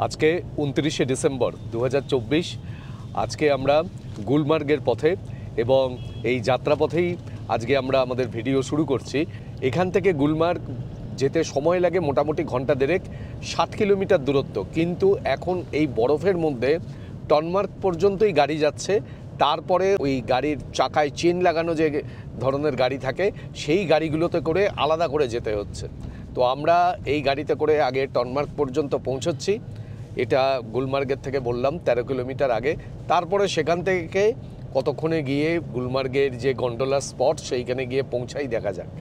আজকে 29শে ডিসেম্বর 2024। আজকে আমরা গুলমার্গের পথে এবং এই যাত্রাপথেই আজকে আমরা আমাদের ভিডিও শুরু করছি। এখান থেকে গুলমার্গ যেতে সময় লাগে মোটামুটি ঘন্টা দেড়েক, 7 কিলোমিটার দূরত্ব। কিন্তু এখন এই বরফের মধ্যে টনমার্গ পর্যন্তই গাড়ি যাচ্ছে। তারপরে ওই গাড়ির চাকায় চেন লাগানো যে ধরনের গাড়ি থাকে সেই গাড়িগুলোতে করে আলাদা করে যেতে হচ্ছে। তো আমরা এই গাড়িতে করে আগে টনমার্গ পর্যন্ত পৌঁছচ্ছি। এটা গুলমার্গের থেকে বললাম 13 কিলোমিটার আগে। তারপরে সেখান থেকে কতক্ষণে গিয়ে গুলমার্গের যে গন্ডোলা স্পট সেইখানে গিয়ে পৌঁছাই দেখা যাক।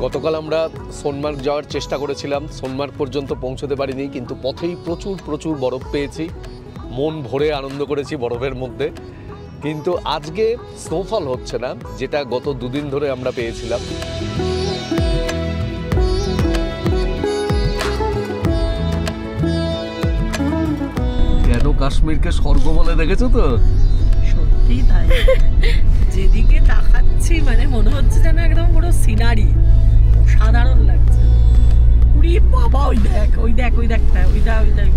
গতকাল আমরা সোনমার্গ যাওয়ার চেষ্টা করেছিলাম, সোনমার্গ পর্যন্ত পৌঁছতে পারিনি, কিন্তু পথেই প্রচুর বরফ পেয়েছি, মন ভরে আনন্দ করেছি বরফের মধ্যে। কিন্তু আজকে স্নোফল হচ্ছে না, যেটা গত দুদিন ধরে আমরা পেয়েছিলাম। কেন কাশ্মীরকে স্বর্গ বলে দেখেছো তো? সত্যি তাই, যেদিকে তাকাচ্ছি মানে মনে হচ্ছে যেন একদম পুরো সিনারি, সাধারণ লাগছে। উড়ি বাবা, ওই দেখ ওই দেখ ওই দেখ ওই দেখ ওই দেখ।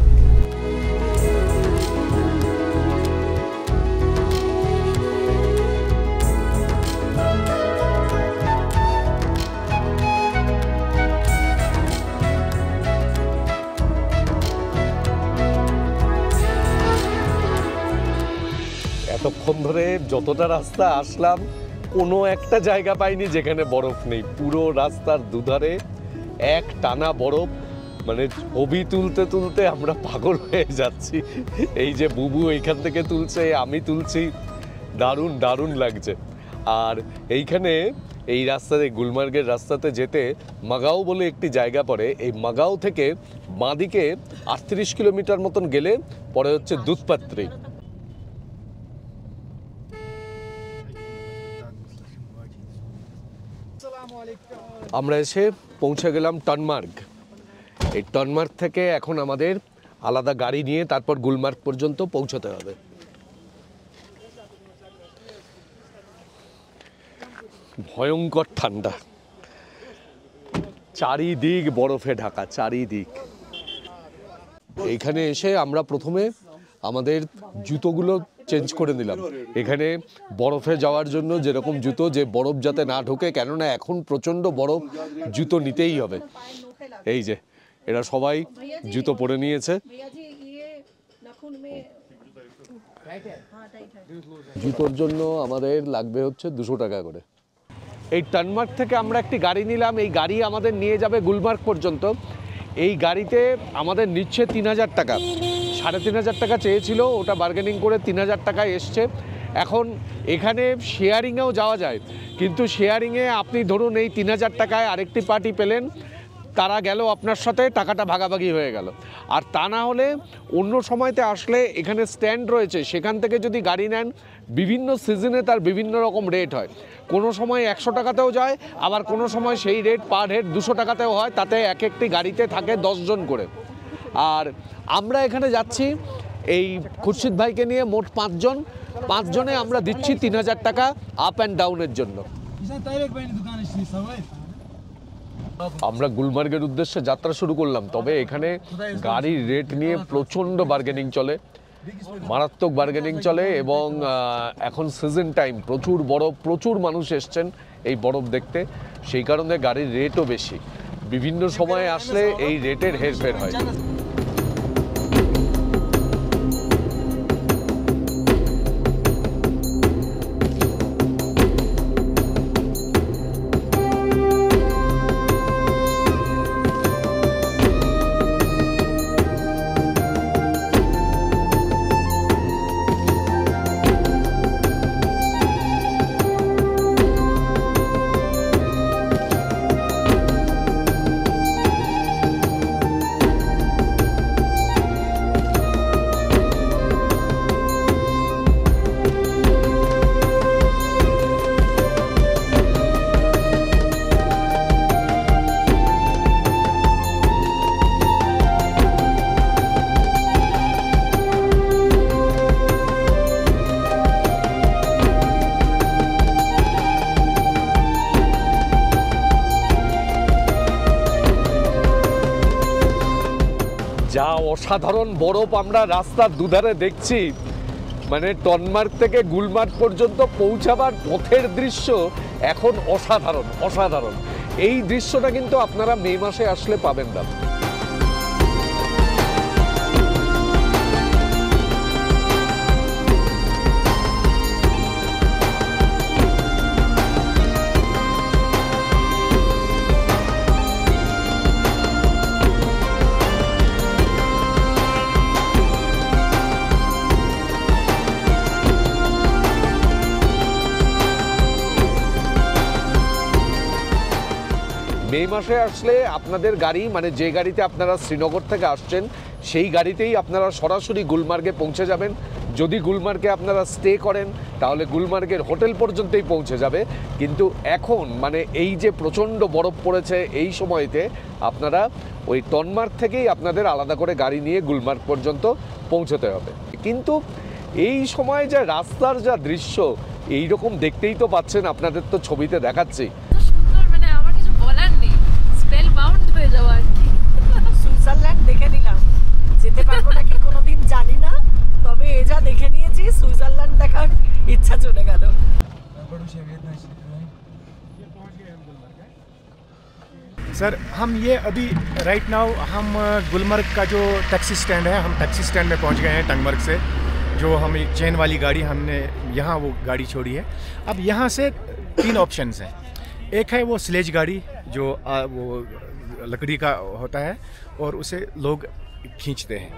এতক্ষণ ধরে যতটা রাস্তা আসলাম কোনো একটা জায়গা পাইনি যেখানে বরফ নেই। পুরো রাস্তার দুধারে এক টানা বরফ, মানে ছবি তুলতে তুলতে আমরা পাগল হয়ে যাচ্ছি। এই যে বুবু এইখান থেকে তুলছে, আমি তুলছি, দারুণ লাগছে। আর এইখানে এই রাস্তাতে, গুলমার্গের রাস্তাতে যেতে মাগাও বলে একটি জায়গা পড়ে। এই মাগাও থেকে বাঁদিকে 38 কিলোমিটার মতন গেলে পরে হচ্ছে দুধপাত্রি। আমরা এসে পৌঁছে গেলাম টনমার্গ। এই টনমার্গ থেকে এখন আমাদের আলাদা গাড়ি নিয়ে তারপর গুলমার্গ পর্যন্ত পৌঁছতে হবে। ভয়ঙ্কর ঠান্ডা, চারিদিক বরফে ঢাকা, চারিদিক। এইখানে এসে আমরা প্রথমে আমাদের জুতোগুলো চেঞ্জ করে নিলাম। এখানে বরফে যাওয়ার জন্য যেরকম জুতো, যে বরফ যাতে না ঢোকে, কেননা এখন প্রচণ্ড বরফ, জুতো নিতেই হবে। এই যে এরা সবাই জুতো পরে নিয়েছে। জুতোর জন্য আমাদের লাগবে হচ্ছে 200 টাকা করে। এই টনমার্গ থেকে আমরা একটি গাড়ি নিলাম। এই গাড়ি আমাদের নিয়ে যাবে গুলমার্গ পর্যন্ত। এই গাড়িতে আমাদের নিচ্ছে 3000 টাকা। 3500 টাকা চেয়েছিল, ওটা বার্গেনিং করে 3000 টাকায় এসছে। এখন এখানে শেয়ারিংয়েও যাওয়া যায়, কিন্তু শেয়ারিংয়ে আপনি ধরুন এই 3000 টাকায় আরেকটি পার্টি পেলেন, তারা গেল আপনার সাথে, টাকাটা ভাগাভাগি হয়ে গেল। আর তা না হলে অন্য সময়তে আসলে এখানে স্ট্যান্ড রয়েছে, সেখান থেকে যদি গাড়ি নেন বিভিন্ন সিজনে তার বিভিন্ন রকম রেট হয়। কোনো সময় 100 টাকাতেও যায়, আবার কোনো সময় সেই রেট পার হেড 200 টাকাতেও হয়। তাতে এক একটি গাড়িতে থাকে 10 জন করে। আর আমরা এখানে যাচ্ছি এই খুরশিদ ভাইকে নিয়ে, মোট 5 জন। 5 জনে আমরা দিচ্ছি 3000 টাকা আপ অ্যান্ড ডাউনের জন্য। আমরা গুলমার্গের উদ্দেশ্যে যাত্রা শুরু করলাম। তবে এখানে গাড়ির রেট নিয়ে প্রচণ্ড বার্গেনিং চলে, মারাত্মক বার্গেনিং চলে। এবং এখন সিজন টাইম, প্রচুর বরফ, প্রচুর মানুষ এসছেন এই বরফ দেখতে, সেই কারণে গাড়ির রেটও বেশি। বিভিন্ন সময়ে আসলে এই রেটের হেরফের হয়। যা অসাধারণ বরফ আমরা রাস্তার দুধারে দেখছি, মানে টনমার্গ থেকে গুলমার্গ পর্যন্ত পৌঁছাবার পথের দৃশ্য এখন অসাধারণ অসাধারণ। এই দৃশ্যটা কিন্তু আপনারা মে মাসে আসলে পাবেন না। মে মাসে আসলে আপনাদের গাড়ি, মানে যে গাড়িতে আপনারা শ্রীনগর থেকে আসছেন সেই গাড়িতেই আপনারা সরাসরি গুলমার্গে পৌঁছে যাবেন। যদি গুলমার্গে আপনারা স্টে করেন তাহলে গুলমার্গের হোটেল পর্যন্তই পৌঁছে যাবে। কিন্তু এখন মানে এই যে প্রচণ্ড বরফ পড়েছে এই সময়তে আপনারা ওই টনমার্গ থেকেই আপনাদের আলাদা করে গাড়ি নিয়ে গুলমার্গ পর্যন্ত পৌঁছতে হবে। কিন্তু এই সময় যে রাস্তার যা দৃশ্য এই রকম দেখতেই তো পাচ্ছেন, আপনাদের তো ছবিতে দেখাচ্ছি। সুইজারল্যান্ড দেখে নিলাম, যেতে পারবো নাকি কোনোদিন জানি না, তবে এ যা দেখে নিয়েছি সুইজারল্যান্ড দেখার ইচ্ছা চলে গেল। सर हम ये अभी राइट नाउ हम गुलमर्ग का जो टैक्सी स्टैंड है, हम टैक्सी स्टैंड में पहुंच गए हैं टंगमर्ग से। जो हम एक चेन वाली गाड़ी हमने यहाँ वो गाड़ी छोड़ी है। अब यहाँ से 3 ऑप्शंस हैं। एक है वो स्लेज गाड़ी जो वो लकड़ी का होता है और उसे लोग खींचते हैं,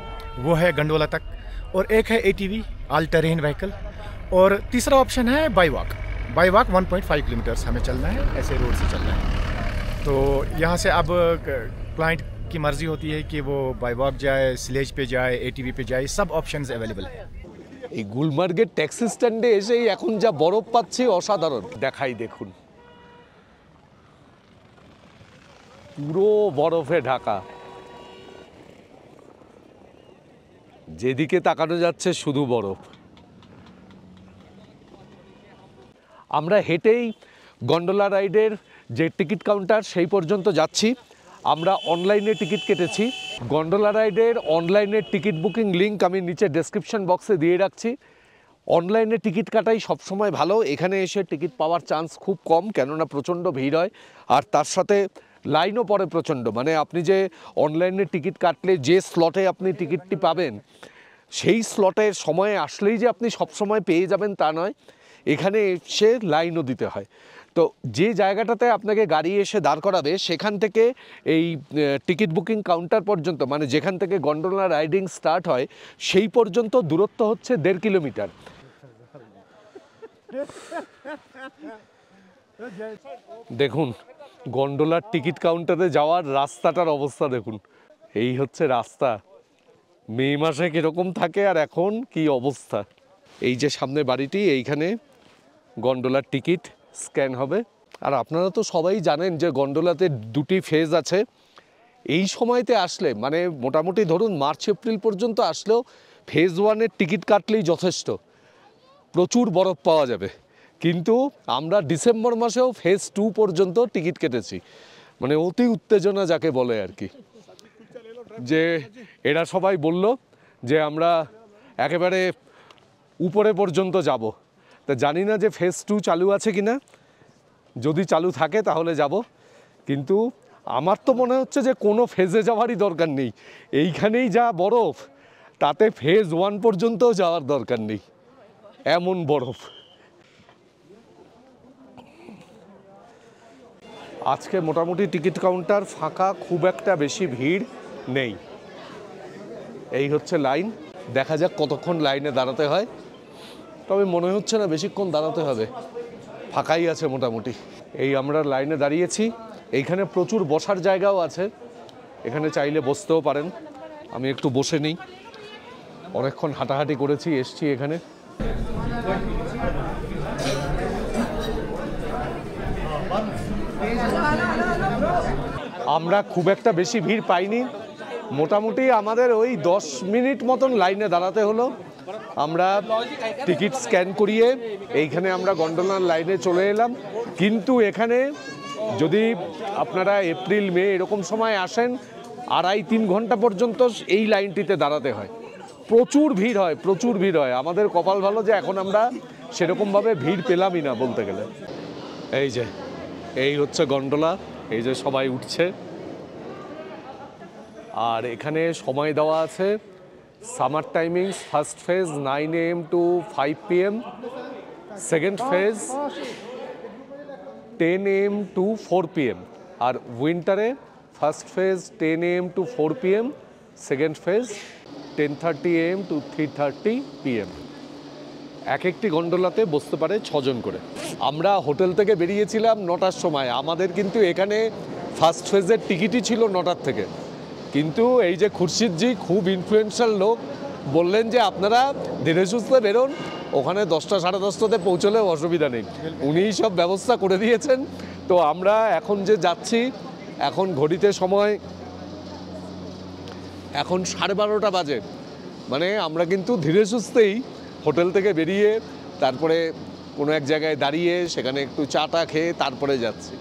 वो है गंडोला तक। और एक है ATV ऑल टेरेन व्हीकल। और तीसरा ऑप्शन है बाई वॉक 1.5 किलोमीटर्स हमें चलना है, ऐसे रोड से चलना है। तो यहाँ से अब क्लाइंट की मर्जी होती है कि वो बाई वॉक जाए, स्लेज पे जाए, ATV पे जाए, सब ऑप्शंस अवेलेबल है। এই গুলমার্গের ট্যাক্সি স্ট্যান্ডে এসেই এখন যা বরফ পাচ্ছি অসাধারণ। দেখাই দেখুন, পুরো বরফে ঢাকা, যেদিকে তাকানো যাচ্ছে শুধু বরফ। আমরা হেঁটেই গন্ডোলা রাইডের যে টিকিট কাউন্টার সেই পর্যন্ত যাচ্ছি। আমরা অনলাইনে টিকিট কেটেছি। গন্ডোলা রাইডের অনলাইনের টিকিট বুকিং লিঙ্ক আমি নিচে ডেসক্রিপশন বক্সে দিয়ে রাখছি। অনলাইনে টিকিট কাটাই সবসময় ভালো, এখানে এসে টিকিট পাওয়ার চান্স খুব কম, কেননা প্রচণ্ড ভিড় হয় আর তার সাথে লাইনও পড়ে প্রচণ্ড। মানে আপনি যে অনলাইনে টিকিট কাটলে যে স্লটে আপনি টিকিটটি পাবেন সেই স্লটের সময়ে আসলেই যে আপনি সবসময় পেয়ে যাবেন তা নয়, এখানে এসে লাইনও দিতে হয়। তো যে জায়গাটাতে আপনাকে গাড়ি এসে দাঁড় করাবে সেখান থেকে এই টিকিট বুকিং কাউন্টার পর্যন্ত, মানে যেখান থেকে গন্ডোলা রাইডিং স্টার্ট হয় সেই পর্যন্ত দূরত্ব হচ্ছে 1.5 কিলোমিটার। দেখুন গন্ডোলার টিকিট কাউন্টারে যাওয়ার রাস্তাটার অবস্থা দেখুন, এই হচ্ছে রাস্তা। মে মাসে কীরকম থাকে আর এখন কি অবস্থা। এই যে সামনে বাড়িটি, এইখানে গন্ডোলার টিকিট স্ক্যান হবে। আর আপনারা তো সবাই জানেন যে গন্ডোলাতে 2টি ফেজ আছে। এই সময়তে আসলে মানে মোটামুটি ধরুন মার্চ এপ্রিল পর্যন্ত আসলেও ফেজ 1-এর টিকিট কাটলেই যথেষ্ট, প্রচুর বরফ পাওয়া যাবে। কিন্তু আমরা ডিসেম্বর মাসেও ফেজ 2 পর্যন্ত টিকিট কেটেছি, মানে অতি উত্তেজনা যাকে বলে আর কি। যে এরা সবাই বলল যে আমরা একেবারে উপরে পর্যন্ত যাব, তা জানি না যে ফেজ 2 চালু আছে কি না। যদি চালু থাকে তাহলে যাব, কিন্তু আমার তো মনে হচ্ছে যে কোনো ফেজে যাওয়ারই দরকার নেই। এইখানেই যা বরফ, তাতে ফেজ 1 পর্যন্তও যাওয়ার দরকার নেই, এমন বরফ। আজকে মোটামুটি টিকিট কাউন্টার ফাঁকা, খুব একটা বেশি ভিড় নেই। এই হচ্ছে লাইন, দেখা যাক কতক্ষণ লাইনে দাঁড়াতে হয়। তবে মনে হচ্ছে না বেশিক্ষণ দাঁড়াতে হবে, ফাঁকাই আছে মোটামুটি। এই আমরা লাইনে দাঁড়িয়েছি, এইখানে প্রচুর বসার জায়গাও আছে, এখানে চাইলে বসতেও পারেন। আমি একটু বসে নিই, অনেকক্ষণ হাঁটাহাঁটি করেছি, এসছি এখানে। আমরা খুব একটা বেশি ভিড় পাইনি, মোটামুটি আমাদের ওই 10 মিনিট মতন লাইনে দাঁড়াতে হলো। আমরা টিকিট স্ক্যান করিয়ে এইখানে আমরা গন্ডোলার লাইনে চলে এলাম। কিন্তু এখানে যদি আপনারা এপ্রিল মে এরকম সময় আসেন, 2.5-3 ঘন্টা পর্যন্ত এই লাইনটিতে দাঁড়াতে হয়। প্রচুর ভিড় হয়, প্রচুর ভিড় হয়। আমাদের কপাল ভালো যে এখন আমরা সেরকমভাবে ভিড় পেলামই না বলতে গেলে। এই হচ্ছে গন্ডোলা, এই যে সবাই উঠছে। আর এখানে সময় দেওয়া আছে summer timings, first phase 9 AM to 5 PM, second phase 10 AM to 4 PM, আর উইন্টারে first phase 10 AM to 4 PM, second phase 10:30 AM to 3:30 PM। এক একটি গন্ডোলাতে বসতে পারে 6 জন করে। আমরা হোটেল থেকে বেরিয়েছিলাম 9টার সময়। আমাদের কিন্তু এখানে ফার্স্ট ফেজের টিকিটই ছিল 9টার থেকে, কিন্তু এই যে খুরশিদজি খুব ইনফ্লুয়েন্সিয়াল লোক, বললেন যে আপনারা ধীরে সুস্থে বেরোন, ওখানে 10টা 10:30টাতে পৌঁছলেও অসুবিধা নেই, উনিই সব ব্যবস্থা করে দিয়েছেন। তো আমরা এখন যে যাচ্ছি, এখন ঘড়িতে সময় এখন 12:30 বাজে। মানে আমরা কিন্তু ধীরে সুস্থেই হোটেল থেকে বেরিয়ে তারপরে কোনো এক জায়গায় দাঁড়িয়ে সেখানে একটু চা টা খেয়ে তারপরে যাচ্ছি।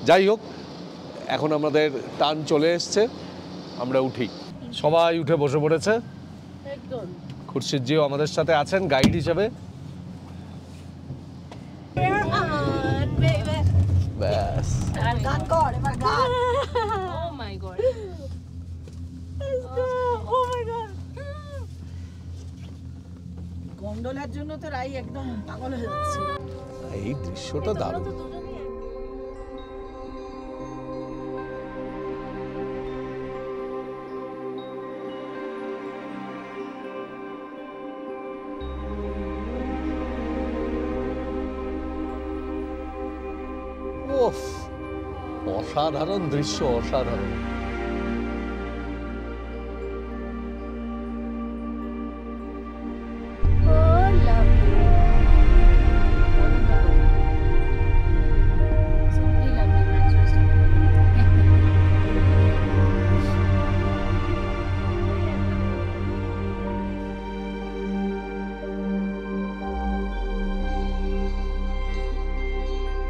যাই হোক, এখন আমাদের টান চলে এসছে, আমরা উঠি। সবাই উঠে বসে পড়েছে। খুরশিদজিও আমাদের সাথে আছেন গাইড হিসেবে। ব্যাস, গন্ডোলার জন্য তো রাই একদম পাগল হয়ে যাচ্ছে। এই দৃশ্যটা দারুণ। অসাধারণ দৃশ্য, অসাধারণ।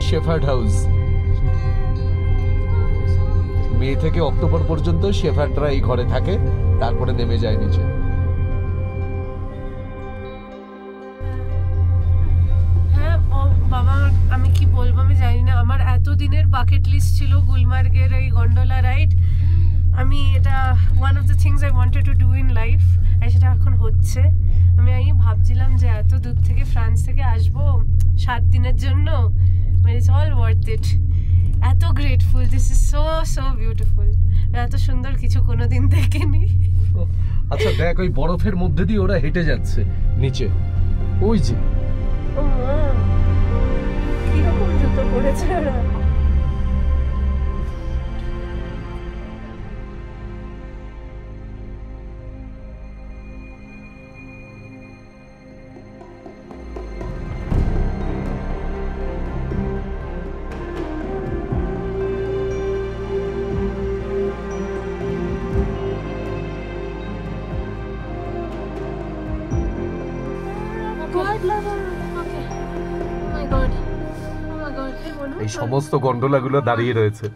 শেফার্ড হাউস, মে থেকে অক্টোবর পর্যন্ত শেফার্ডরা এই ঘরে থাকে, তারপরে নেমে যায় নিচে। হ্যাঁ বাবা, আমি কি বলবো আমি জানি না, আমার এতদিনের বাকেট লিস্ট ছিল গুলমার্গের এই গন্ডোলা রাইড। আমি এটা one of the things I wanted to do in life, আর সেটা এখন হচ্ছে। আমি ভাবছিলাম যে এত দূর থেকে ফ্রান্স থেকে আসবো 7 দিনের জন্য, ইটস অল ওয়ার্থ ইট। এত grateful, this is so so beautiful. এত সুন্দর কিছু কোনোদিন দেখিনি। আচ্ছা দেখ, ওই বরফের মধ্যে দিয়ে ওরা হেঁটে যাচ্ছে নিচে, ওই যে কিরকম জুতো পরেছে ওরা। এই সমস্ত গন্ডোলাগুলো দাঁড়িয়ে রয়েছে।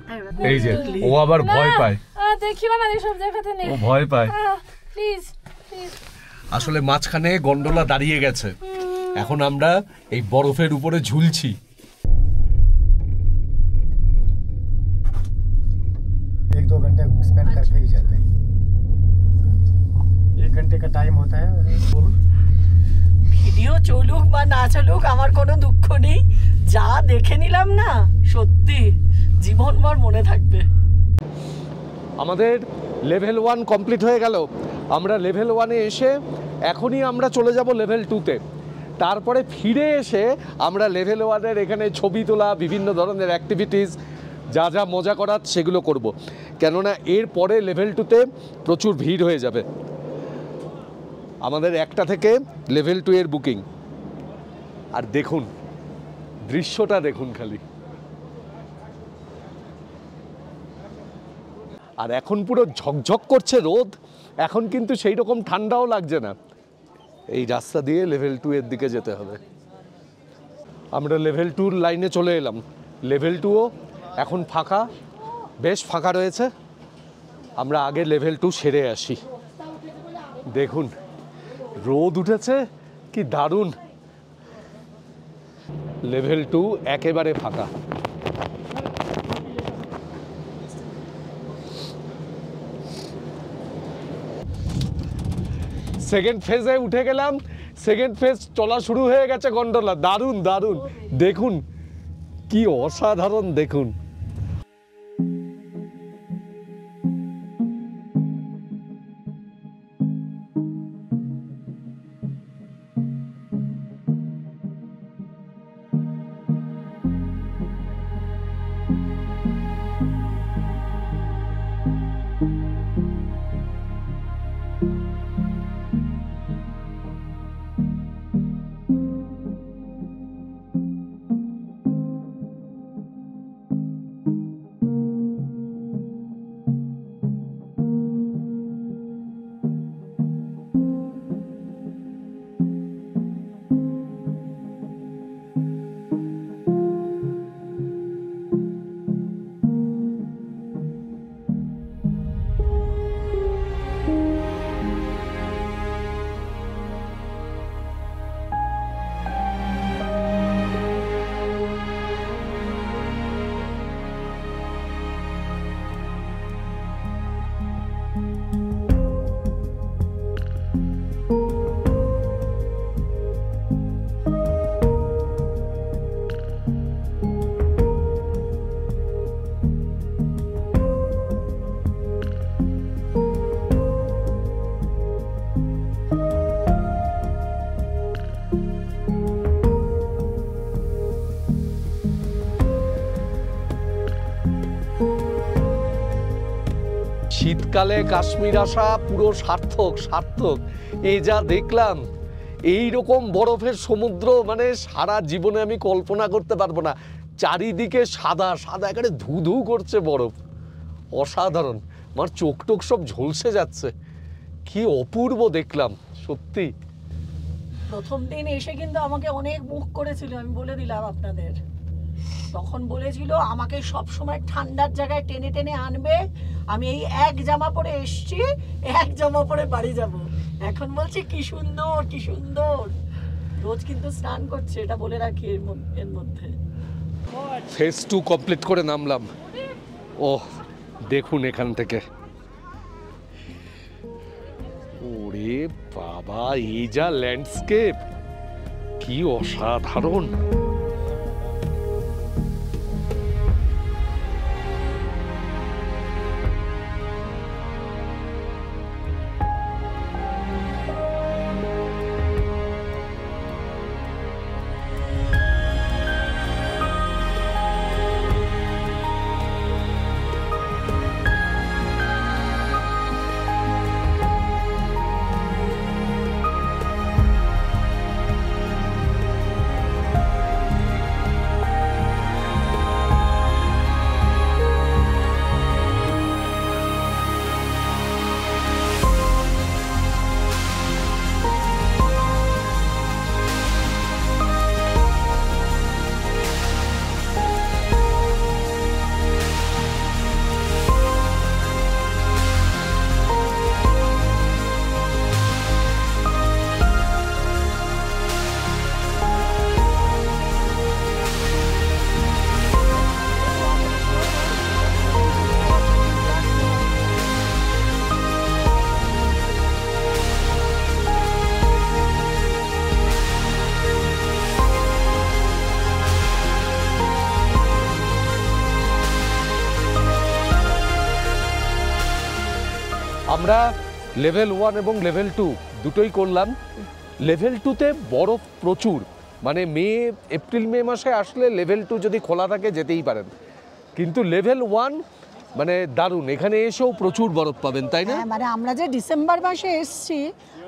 এই যে ও আবার ভয় পায়, দেখিও না এসব জায়গাতে নেই, ও ভয় পায়। Please please. আসলে মাঝখানে গন্ডোলা দাঁড়িয়ে গেছে, এখন আমরা এই বরফের উপরে ঝুলছি। एक दो घंटे स्पेंड करके ही जाते हैं। 1 घंटे का टाइम होता है। ভিডিও চলুক বা না চলুক আমার কোনো দুঃখ নেই, যা দেখে নিলাম না সত্যি জীবনভর মনে থাকবে। আমাদের লেভেল 1 কমপ্লিট হয়ে গেল। আমরা লেভেল 1-এ এসে এখনই আমরা চলে যাব লেভেল 2-তে। তারপরে ফিরে এসে আমরা লেভেল 1-এর এখানে ছবি তোলা, বিভিন্ন ধরনের অ্যাক্টিভিটিস, যা যা মজা করার সেগুলো করব। কেননা এর পরে লেভেল 2-তে প্রচুর ভিড় হয়ে যাবে। আমাদের 1টা থেকে লেভেল 2 এর বুকিং। আর দেখুন দৃশ্যটা, দেখুন খালি। আর এখন পুরো ঝকঝক করছে রোদ, এখন কিন্তু সেই রকম ঠান্ডাও লাগছে না। এই রাস্তা দিয়ে লেভেল 2 এর দিকে যেতে হবে। আমরা লেভেল 2-র লাইনে চলে এলাম। লেভেল 2ও এখন ফাঁকা, বেশ ফাঁকা রয়েছে। আমরা আগে লেভেল 2 সেরে আসি। দেখুন রোদ উঠেছে, কি দারুণ। লেভেল 2 একেবারে ফাঁকা। সেকেন্ড ফেজে উঠে গেলাম, সেকেন্ড ফেজ চলা শুরু হয়ে গেছে গন্ডোলা। দারুণ দারুণ, দেখুন কি অসাধারণ, দেখুন। শীতকালে কাশ্মীর আসা পুরো সার্থক সার্থক। এই যা দেখলাম, এই রকম বরফের সমুদ্র মানে সারা জীবনে আমি কল্পনা করতে পারবো না। চারিদিকে সাদা সাদা, একেবারে ধু ধু করছে বরফ, অসাধারণ। আমার চোখ টোক সব ঝলসে যাচ্ছে, কি অপূর্ব দেখলাম সত্যি। প্রথম দিন এসে কিন্তু আমাকে অনেক মুখ করেছিল, আমি বলে দিলাম আপনাদের। তখন বলেছিল আমাকে সব সময় ঠান্ডার জায়গায় টেনে টেনে আনবে, আমি এই এক জামা পরে এসছি, এক জামা পরে বাড়ি যাব। এখন বলছি কি সুন্দর কি সুন্দর। রোজ কিন্তু স্নান করছে, এটা বলে রাখি এর মধ্যে। ফেজ 2 কমপ্লিট করে নামলাম। ও দেখুন এখান থেকে, ওরে বাবা, এই যা ল্যান্ডস্কেপ, কি অসাধারণ। আমরা লেভেল 1 এবং লেভেল 2 দুটোই করলাম। লেভেল 2তে বরফ প্রচুর, মানে এপ্রিল মে মাসে আসলে লেভেল 2 যদি খোলা থাকে যেতেই পারেন। কিন্তু লেভেল 1 মানে দারুণ, এখানে এসেও প্রচুর বরফ পাবেন, তাই না? মানে আমরা যে ডিসেম্বর মাসে এসেছি,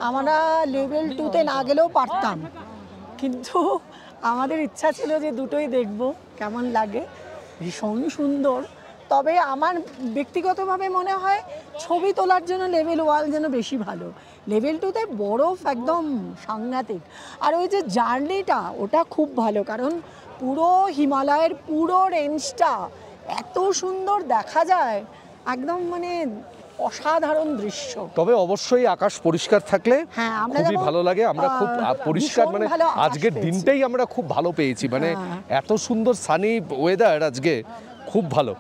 আমরা লেভেল 2তে না গেলেও পারতাম, কিন্তু আমাদের ইচ্ছা ছিল যে দুটোই দেখব কেমন লাগে। ভীষণ সুন্দর। তবে আমার ব্যক্তিগতভাবে মনে হয় ছবি তোলার জন্য লেভেল 1 যেন বেশি ভালো। লেভেল 2তে বরফ একদম সাংঘাতিক। আর ওই যে জার্নিটা, ওটা খুব ভালো, কারণ পুরো হিমালয়ের পুরো রেঞ্জটা এত সুন্দর দেখা যায়, একদম মানে অসাধারণ দৃশ্য। তবে অবশ্যই আকাশ পরিষ্কার থাকলে হ্যাঁ, আমরা খুবই যেমন, ভালো লাগে। আমরা খুব পরিষ্কার ভীষণ মানে ভালো আকাশ আজকের পেয়েছি। দিনটাই আমরা খুব ভালো পেয়েছি, মানে এত সুন্দর সানি ওয়েদার আজকে, খুব ভালো।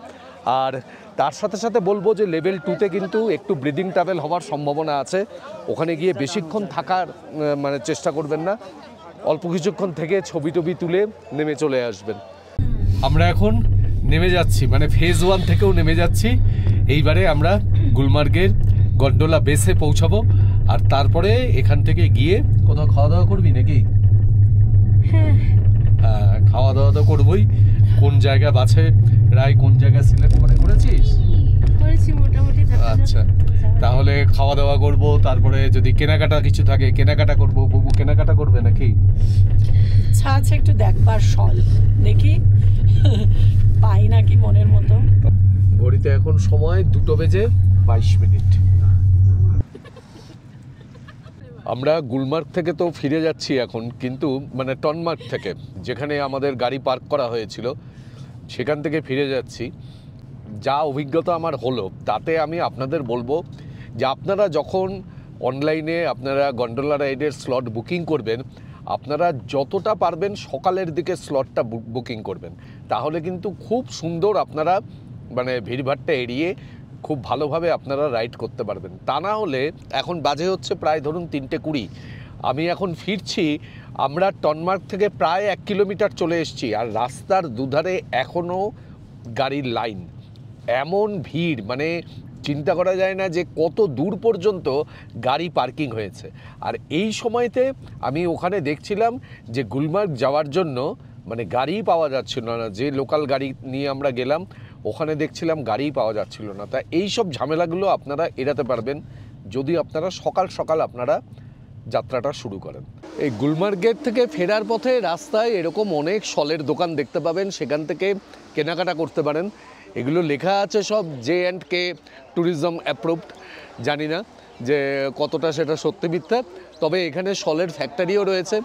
আর তার সাথে সাথে বলবো যে লেভেল 2-তে কিন্তু একটু ব্রিদিং ট্রাভেল হওয়ার সম্ভাবনা আছে। ওখানে গিয়ে বেশিক্ষণ থাকার মানে চেষ্টা করবেন না, অল্প কিছুক্ষণ থেকে ছবি টবি তুলে নেমে চলে আসবেন। আমরা এখন নেমে যাচ্ছি, মানে ফেজ 1 থেকেও নেমে যাচ্ছি। এইবারে আমরা গুলমার্গের গন্ডোলা বেসে পৌঁছাবো, আর তারপরে এখান থেকে গিয়ে কোথাও খাওয়া দাওয়া করবি নাকি? হ্যাঁ, খাওয়া দাওয়া তো করবোই। কোন জায়গা বাছে রায়, কোন জায়গা সিলেক্ট করেছিস? করেছি মোটামুটি। আচ্ছা, তাহলে খাওয়া দাওয়া করব, তারপরে যদি কেনাকাটা কিছু থাকে কেনাকাটা করব। বুবু কেনাকাটা করবে নাকি? ইচ্ছা আছে একটু দেখবার, শল দেখি পাই নাকি মনের মতো। ঘড়িতে এখন সময় 2:22। আমরা গুলমার্গ থেকে তো ফিরে যাচ্ছি এখন, কিন্তু মানে টনমার্গ থেকে, যেখানে আমাদের গাড়ি পার্ক করা হয়েছিল, সেখান থেকে ফিরে যাচ্ছি। যা অভিজ্ঞতা আমার হলো তাতে আমি আপনাদের বলবো যে আপনারা যখন অনলাইনে আপনারা গন্ডোলা রাইডের স্লট বুকিং করবেন, আপনারা যতটা পারবেন সকালের দিকে স্লটটা বুকিং করবেন, তাহলে কিন্তু খুব সুন্দর আপনারা মানে ভিড়ভাট্টা এড়িয়ে খুব ভালোভাবে আপনারা রাইড করতে পারবেন। তা না হলে এখন বাজে হচ্ছে প্রায় ধরুন 3:20, আমি এখন ফিরছি, আমরা টনমার্গ থেকে প্রায় 1 কিলোমিটার চলে এসেছি, আর রাস্তার দুধারে এখনও গাড়ির লাইন, এমন ভিড় মানে চিন্তা করা যায় না যে কত দূর পর্যন্ত গাড়ি পার্কিং হয়েছে। আর এই সময়তে আমি ওখানে দেখছিলাম যে গুলমার্গ যাওয়ার জন্য মানে গাড়িই পাওয়া যাচ্ছিল না। যে লোকাল গাড়ি নিয়ে আমরা গেলাম ওখানে দেখছিলাম গাড়িই পাওয়া যাচ্ছিল না। তা এই সব ঝামেলাগুলো আপনারা এড়াতে পারবেন যদি আপনারা সকাল সকাল আপনারা যাত্রাটা শুরু করেন। এই গুলমার্গের থেকে ফেরার পথে রাস্তায় এরকম অনেক শলের দোকান দেখতে পাবেন, সেখান থেকে কেনাকাটা করতে পারেন। এগুলো লেখা আছে সব J&K ট্যুরিজম অ্যাপ্রুভড, জানি না যে কতটা সেটা সত্যি মিথ্যা। তবে এখানে শলের ফ্যাক্টরিও রয়েছে,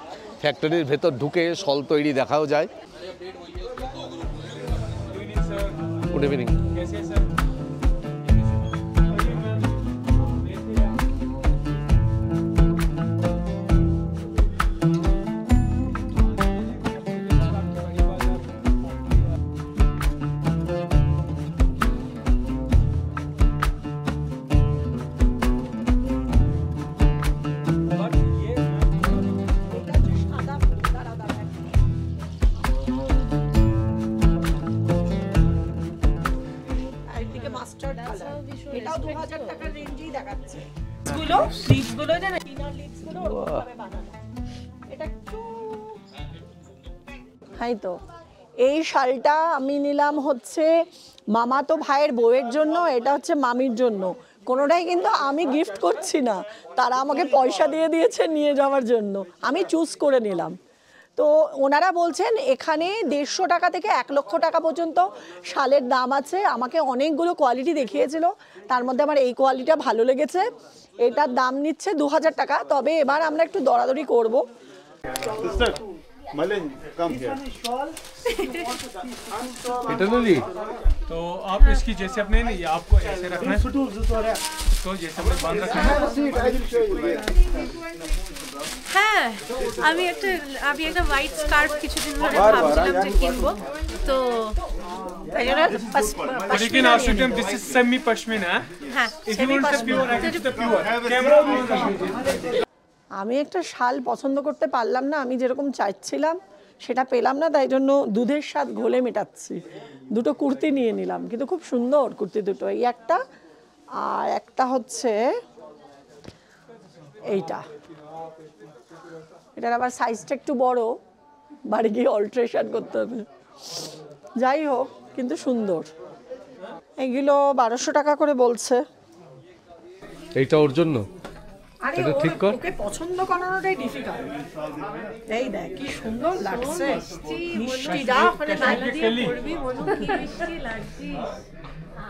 ফ্যাক্টরির ভেতর ঢুকে শল তৈরি দেখাও যায়। Good evening. এটাও 2000 টাকার রেঞ্জেই দেখাচ্ছে। গুলো লিডসগুলো জানেন, ইনার লিডসগুলো ওরকমভাবে বানানো। এটা একটু হাই তো। এই শালটা আমি নিলাম হচ্ছে মামাতো ভাইয়ের বউয়ের জন্য, এটা হচ্ছে মামির জন্য। কোনোটাই কিন্তু আমি গিফট করছি না, তারা আমাকে পয়সা দিয়ে দিয়েছে নিয়ে যাওয়ার জন্য, আমি চুজ করে নিলাম। তো ওনারা বলছেন এখানে 150 টাকা থেকে 1 লক্ষ টাকা পর্যন্ত শালের দাম আছে। আমাকে অনেকগুলো কোয়ালিটি দেখিয়েছিল, তার মধ্যে আমার এই কোয়ালিটিটা ভালো লেগেছে। এটার দাম নিচ্ছে 2000 টাকা। তবে এবার আমরা একটু দরাদরি করবো। तो आप इसकी जैसे अपने नहीं, आपको ऐसे रखना है, तो जैसे अपने बांध रखना है। হ্যাঁ, আমি একটা হোয়াইট স্কার্ফ কিছুদিন ধরে ভাবছিলাম যে কিনবো, তো তাই জন্য लेकिन आप दिस इज सेमी पश्मीना। হ্যাঁ, if you want the pure I give the pure camera. আমি একটা শাল পছন্দ করতে পারলাম না, আমি যেরকম চাইছিলাম সেটা পেলাম না, তাই জন্য দুধের স্বাদ ঘোলে মেটাচ্ছি। দুটো কুর্তি নিয়ে নিলাম, কিন্তু খুব সুন্দর কুর্তি দুটো। এই একটা, আর একটা হচ্ছে এইটা। এটার আবার সাইজটা একটু বড়, বাড়ি গিয়ে অল্টারেশন করতে হবে। যাই হোক, কিন্তু সুন্দর। এগুলো 1200 টাকা করে বলছে। এইটা ওর জন্য এটা ঠিক কর। ওকে পছন্দ করানোটাই ডিফিকাল্ট। এই দেখ কি সুন্দর লাগছে, মিষ্টিটা ওখানে নাইলা দিয়ে পরবি, মনু কি মিষ্টি লাগছে।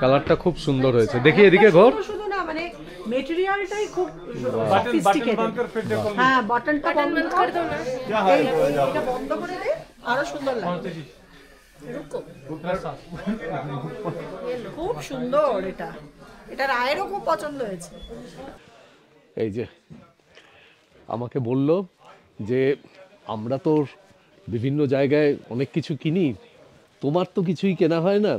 কালারটা খুব সুন্দর হয়েছে, দেখি এদিকে ঘর। শুধু না, মানে মেটেরিয়ালটাই খুব बटन সফিস্টিকেটেড। बंद कर फिर देखो। হ্যাঁ, বাটনটা বন্ধ করে দাও না। এই এটা বন্ধ করে দে, আরো সুন্দর লাগবে। খুব সুন্দর এটা। এটা রায়েরও খুব পছন্দ হয়েছে। এই যে আমাকে বলল যে আমরা তো বিভিন্ন জায়গায় অনেক কিছু কিনি, তোমার তো কিছুই কেনা হয় না,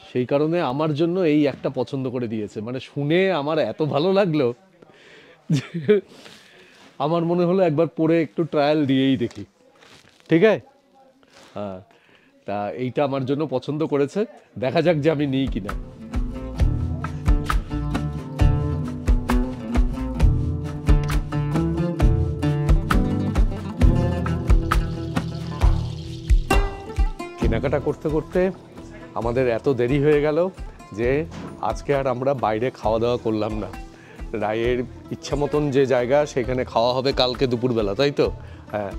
সেই কারণে আমার জন্য এই একটা পছন্দ করে দিয়েছে। মানে শুনে আমার এত ভালো লাগলো যে আমার মনে হলো একবার পরে একটু ট্রায়াল দিয়েই দেখি। ঠিক আছে, হ্যাঁ, তা এইটা আমার জন্য পছন্দ করেছে, দেখা যাক যে আমি নিই কিনা। কেনাকাটা করতে করতে আমাদের এত দেরি হয়ে গেল যে আজকে আর আমরা বাইরে খাওয়া দাওয়া করলাম না। রায়ের ইচ্ছা মতন যে জায়গা সেখানে খাওয়া হবে কালকে দুপুরবেলা, তাই তো? হ্যাঁ,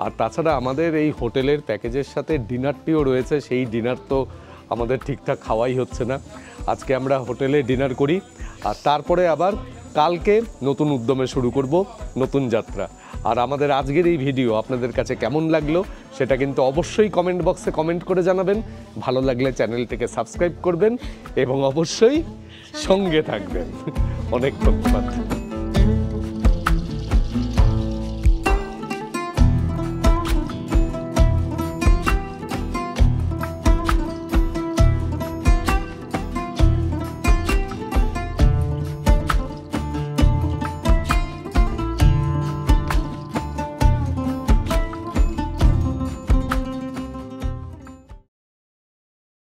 আর তাছাড়া আমাদের এই হোটেলের প্যাকেজের সাথে ডিনারটিও রয়েছে, সেই ডিনার তো আমাদের ঠিকঠাক খাওয়াই হচ্ছে না। আজকে আমরা হোটেলে ডিনার করি, আর তারপরে আবার কালকে নতুন উদ্যমে শুরু করব নতুন যাত্রা। আর আমাদের আজকের এই ভিডিও আপনাদের কাছে কেমন লাগলো সেটা কিন্তু অবশ্যই কমেন্ট বক্সে কমেন্ট করে জানাবেন। ভালো লাগলে চ্যানেলটিকে সাবস্ক্রাইব করবেন এবং অবশ্যই সঙ্গে থাকবেন। অনেক ধন্যবাদ।